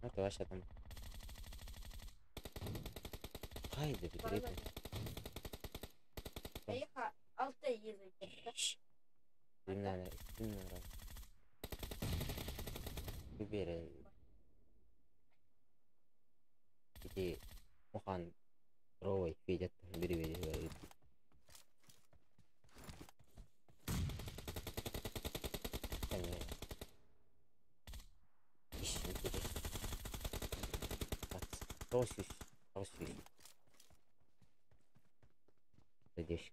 Это вообще там. Haydi bir direkt. Поехал, алты язык. Dinle. Bir bere. İki Ohan Roy fiyat biri biri. Yani iş biri. Bak. Rosüs. Değişik.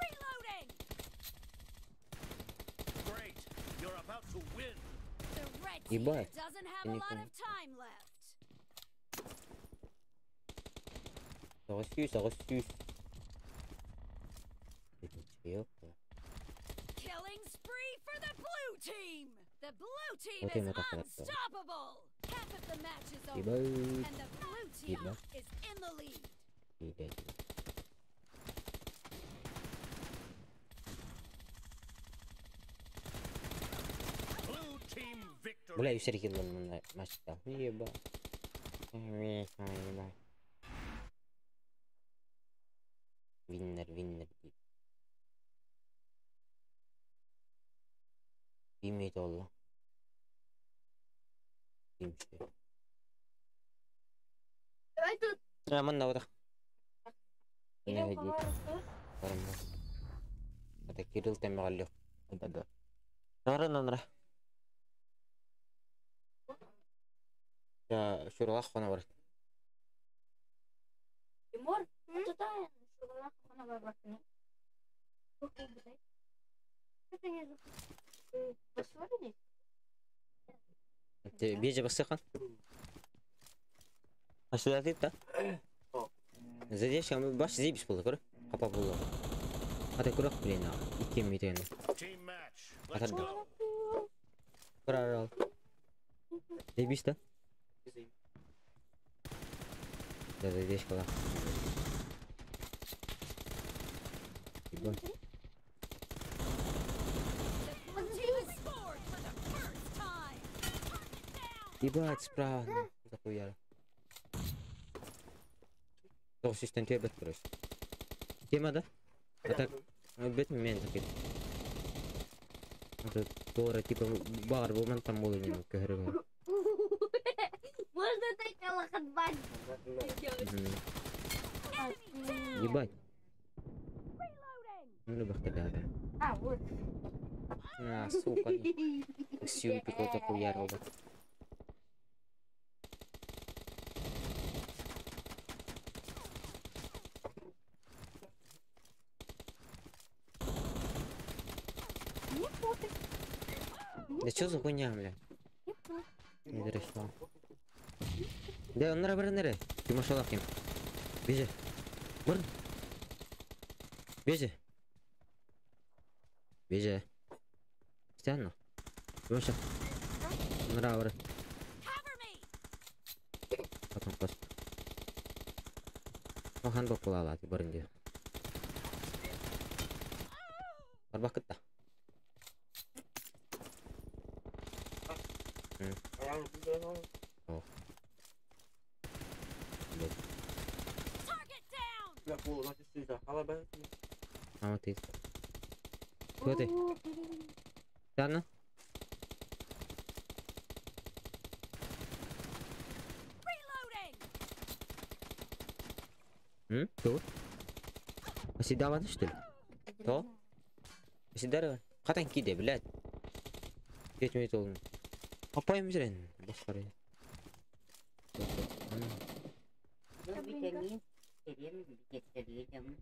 Reloading. Great! You're about to win! The red team Ебать. doesn't have a Они lot там- of time left. Rosüs. Yok da. Killing spree for the blue team. The blue team Вот именно is так это. unstoppable. Half of the match is over, Ебать. and the blue team Ебать. is in the lead. Blue team victory! Бля, Юсер Хиллан на матчта. Еба. Виннер. Bilmiydi valla. Bilmiş diyor. Давай тут. Aman da bırak. Идем Ne по diyeyim? Марсу. Karımda. Hadi Kirill temme kalıyor. Hadi. Nara. Ya şuraya kona var. Тимур, туда шурла на выборке. Это не поссорились? Беже басқан. Ашуда дейді да. Задержка баш зебіс болды көрі. Қапа болды. Hadi kurak bilin abi. 2 milyon. Team match! Let's Hadi. go! Kurar al. Zebis de. Da задержка var. The blue team has scored for the first time. Target down. Ебать, справа. Захуял. Toch систем тебе короче. Тема, да? Это бетми мен закид. Это тора типа бар буман там молодым көгөргө. Можно так лохотбать? Ебать. Reloading. Ну бахта да. А, вот. На, сука. Сюн пикол захуял робот. Не пофиг. Да что за хуйня, бля? Не дорешла. Да, он нара. Ты машал ахим. Беже. Мыр. Беже. Стянно. Маша. Нара. Cover me. Потом просто. Охан боп була алады бұрынде. Бар бақытта. О. Target down. Ама ты. Кто ты? Стянно? Reloading. Кто? Оседаваны, что ли? Кто? Оседары? Қатан кейде, блядь. Кетмей толын. Апайым жүрен. Басқары. Витамин, селен, вегетарианем.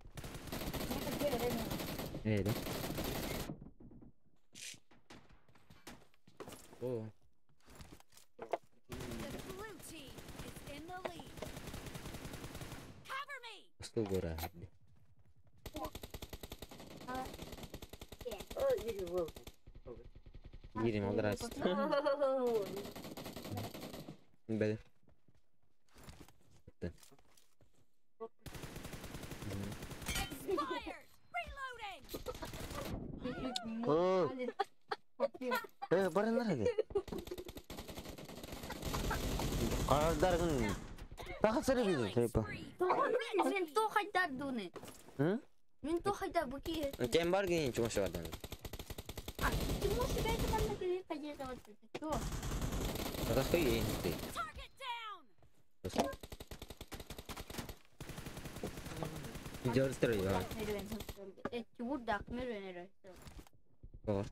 Да? О, The blue team is in the lead. Cover me. стул гора. Гирим алдрайс. Бәле. Expired. Reloading. О, Барыңдар әле. Қардарғын. Тақат сәрі бейді, тайпа. Мен то хайдар дуны. Мен то хайдар буки. Тем бар генен чумашы бардан. Ты можешь играть команда говорит, конечно, вот это. Что? Тақас қой ең сәй. Target down. Видео растыры, ба. Чубур дақ меруен Бар.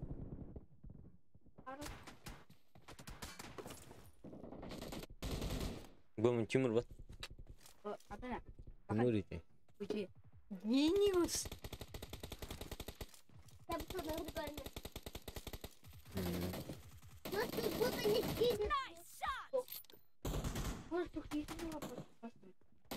Бұмын Тимур бат. Атана. Тимур еті. Уйди. Гениус. Nice shot. Может, тут есть вопрос?